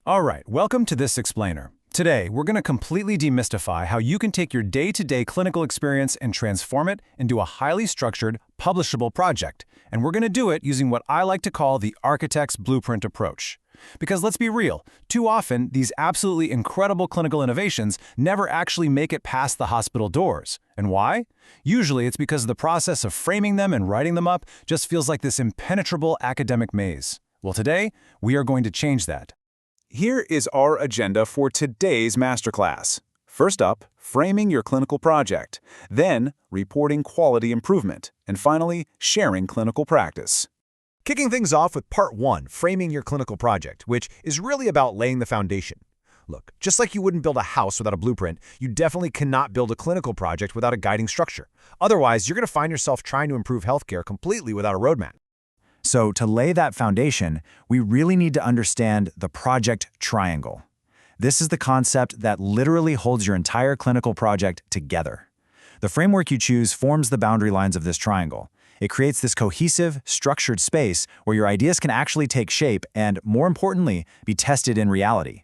All right, welcome to this explainer. Today, we're going to completely demystify how you can take your day-to-day clinical experience and transform it into a highly structured, publishable project. And we're going to do it using what I like to call the architect's blueprint approach. Because let's be real, too often, these absolutely incredible clinical innovations never actually make it past the hospital doors. And why? Usually it's because the process of framing them and writing them up just feels like this impenetrable academic maze. Well, today, we are going to change that. Here is our agenda for today's masterclass. First up, framing your clinical project. Then, reporting quality improvement. And finally, sharing clinical practice. Kicking things off with Part 1, Framing Your Clinical Project, which is really about laying the foundation. Look, just like you wouldn't build a house without a blueprint, you definitely cannot build a clinical project without a guiding structure. Otherwise, you're going to find yourself trying to improve healthcare completely without a roadmap. So to lay that foundation, we really need to understand the project triangle. This is the concept that literally holds your entire clinical project together. The framework you choose forms the boundary lines of this triangle. It creates this cohesive, structured space where your ideas can actually take shape and, more importantly, be tested in reality.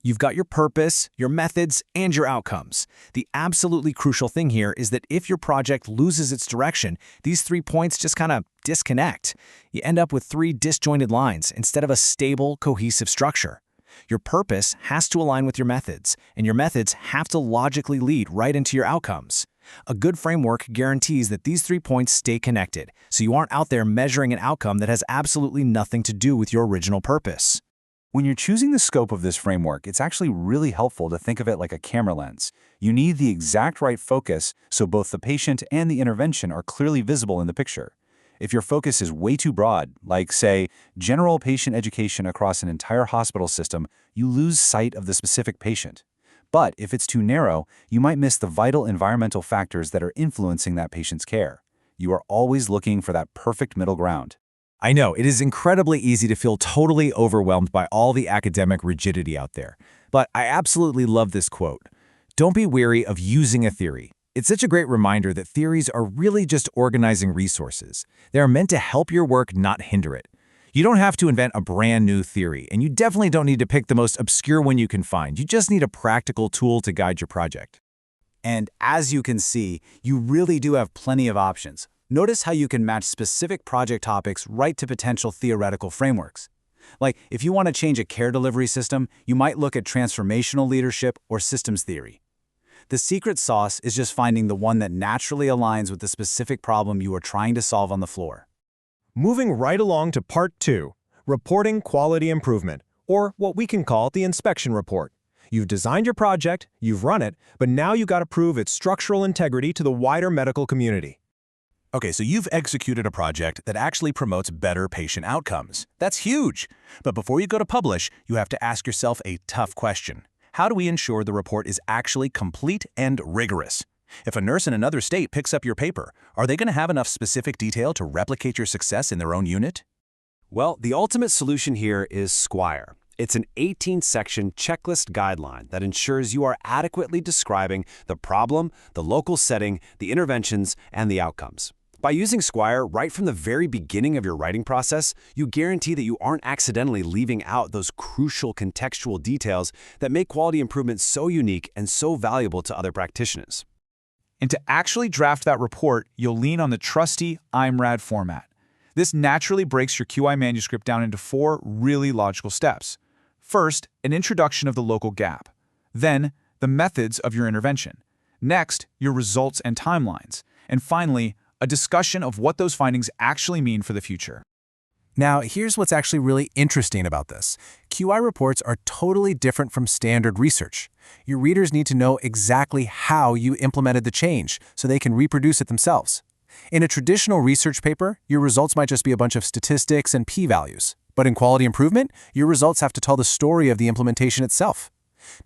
You've got your purpose, your methods, and your outcomes. The absolutely crucial thing here is that if your project loses its direction, these 3 points just kind of disconnect. You end up with 3 disjointed lines instead of a stable, cohesive structure. Your purpose has to align with your methods, and your methods have to logically lead right into your outcomes. A good framework guarantees that these 3 points stay connected, so you aren't out there measuring an outcome that has absolutely nothing to do with your original purpose. When you're choosing the scope of this framework, it's actually really helpful to think of it like a camera lens. You need the exact right focus so both the patient and the intervention are clearly visible in the picture. If your focus is way too broad, like, say, general patient education across an entire hospital system, you lose sight of the specific patient. But if it's too narrow, you might miss the vital environmental factors that are influencing that patient's care. You are always looking for that perfect middle ground. I know, it is incredibly easy to feel totally overwhelmed by all the academic rigidity out there. But I absolutely love this quote. Don't be weary of using a theory. It's such a great reminder that theories are really just organizing resources. They are meant to help your work, not hinder it. You don't have to invent a brand new theory, and you definitely don't need to pick the most obscure one you can find. You just need a practical tool to guide your project. And as you can see, you really do have plenty of options. Notice how you can match specific project topics right to potential theoretical frameworks. Like, if you want to change a care delivery system, you might look at transformational leadership or systems theory. The secret sauce is just finding the one that naturally aligns with the specific problem you are trying to solve on the floor. Moving right along to Part 2, Reporting Quality Improvement, or what we can call the inspection report. You've designed your project, you've run it, but now you got to prove its structural integrity to the wider medical community. Okay, so you've executed a project that actually promotes better patient outcomes. That's huge. But before you go to publish, you have to ask yourself a tough question. How do we ensure the report is actually complete and rigorous? If a nurse in another state picks up your paper, are they going to have enough specific detail to replicate your success in their own unit? Well, the ultimate solution here is SQUIRE. It's an 18-section checklist guideline that ensures you are adequately describing the problem, the local setting, the interventions, and the outcomes. By using SQUIRE right from the very beginning of your writing process, you guarantee that you aren't accidentally leaving out those crucial contextual details that make quality improvement so unique and so valuable to other practitioners. And to actually draft that report, you'll lean on the trusty IMRAD format. This naturally breaks your QI manuscript down into 4 really logical steps. First, an introduction of the local gap. Then, the methods of your intervention. Next, your results and timelines. And finally, a discussion of what those findings actually mean for the future. Now, here's what's actually really interesting about this. QI reports are totally different from standard research. Your readers need to know exactly how you implemented the change so they can reproduce it themselves. In a traditional research paper, your results might just be a bunch of statistics and p-values. But in quality improvement, your results have to tell the story of the implementation itself.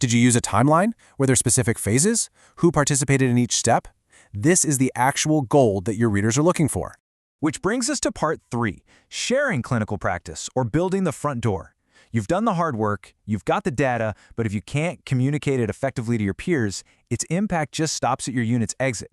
Did you use a timeline? Were there specific phases? Who participated in each step? This is the actual gold that your readers are looking for. Which brings us to Part 3, sharing clinical practice or building the front door. You've done the hard work, you've got the data, but if you can't communicate it effectively to your peers, its impact just stops at your unit's exit.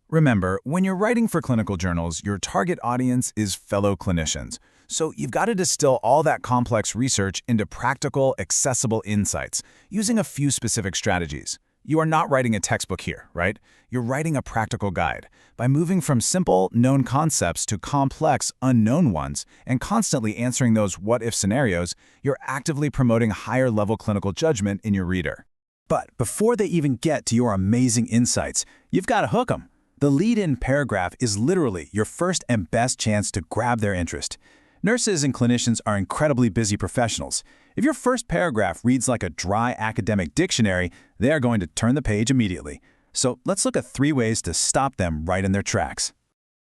Remember, when you're writing for clinical journals, your target audience is fellow clinicians. So you've got to distill all that complex research into practical, accessible insights, using a few specific strategies. You are not writing a textbook here, right? You're writing a practical guide. By moving from simple, known concepts to complex, unknown ones, and constantly answering those what-if scenarios, you're actively promoting higher-level clinical judgment in your reader. But before they even get to your amazing insights, you've got to hook them. The lead-in paragraph is literally your first and best chance to grab their interest. Nurses and clinicians are incredibly busy professionals. If your first paragraph reads like a dry academic dictionary, they are going to turn the page immediately. So let's look at 3 ways to stop them right in their tracks.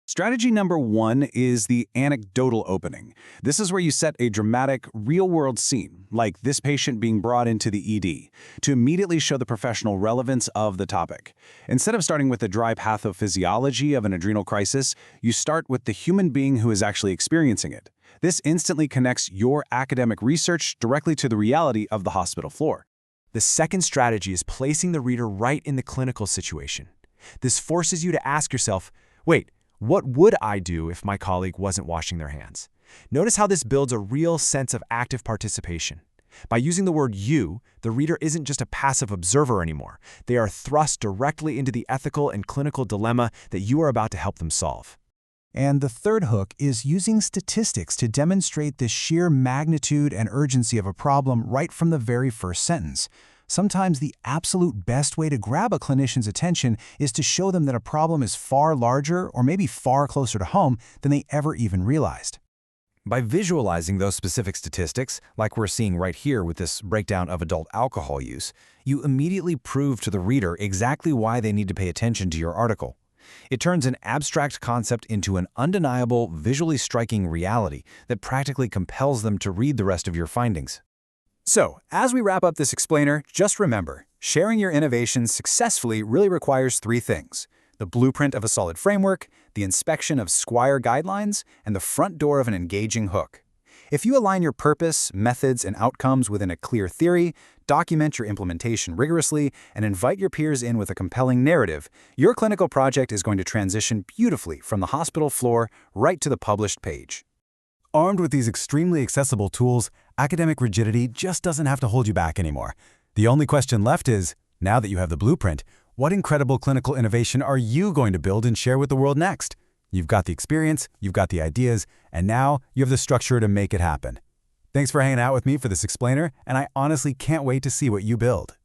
Strategy number 1 is the anecdotal opening. This is where you set a dramatic, real-world scene, like this patient being brought into the ED, to immediately show the professional relevance of the topic. Instead of starting with the dry pathophysiology of an adrenal crisis, you start with the human being who is actually experiencing it. This instantly connects your academic research directly to the reality of the hospital floor. The second strategy is placing the reader right in the clinical situation. This forces you to ask yourself, wait, what would I do if my colleague wasn't washing their hands? Notice how this builds a real sense of active participation. By using the word you, the reader isn't just a passive observer anymore. They are thrust directly into the ethical and clinical dilemma that you are about to help them solve. And the third hook is using statistics to demonstrate the sheer magnitude and urgency of a problem right from the very first sentence. Sometimes the absolute best way to grab a clinician's attention is to show them that a problem is far larger or maybe far closer to home than they ever even realized. By visualizing those specific statistics, like we're seeing right here with this breakdown of adult alcohol use, you immediately prove to the reader exactly why they need to pay attention to your article. It turns an abstract concept into an undeniable, visually striking reality that practically compels them to read the rest of your findings. So, as we wrap up this explainer, just remember, sharing your innovations successfully really requires 3 things: the blueprint of a solid framework, the inspection of SQUIRE Guidelines, and the front door of an engaging hook. If you align your purpose, methods, and outcomes within a clear theory, document your implementation rigorously, and invite your peers in with a compelling narrative, your clinical project is going to transition beautifully from the hospital floor right to the published page. Armed with these extremely accessible tools, academic rigidity just doesn't have to hold you back anymore. The only question left is, now that you have the blueprint, what incredible clinical innovation are you going to build and share with the world next? You've got the experience, you've got the ideas, and now you have the structure to make it happen. Thanks for hanging out with me for this explainer, and I honestly can't wait to see what you build.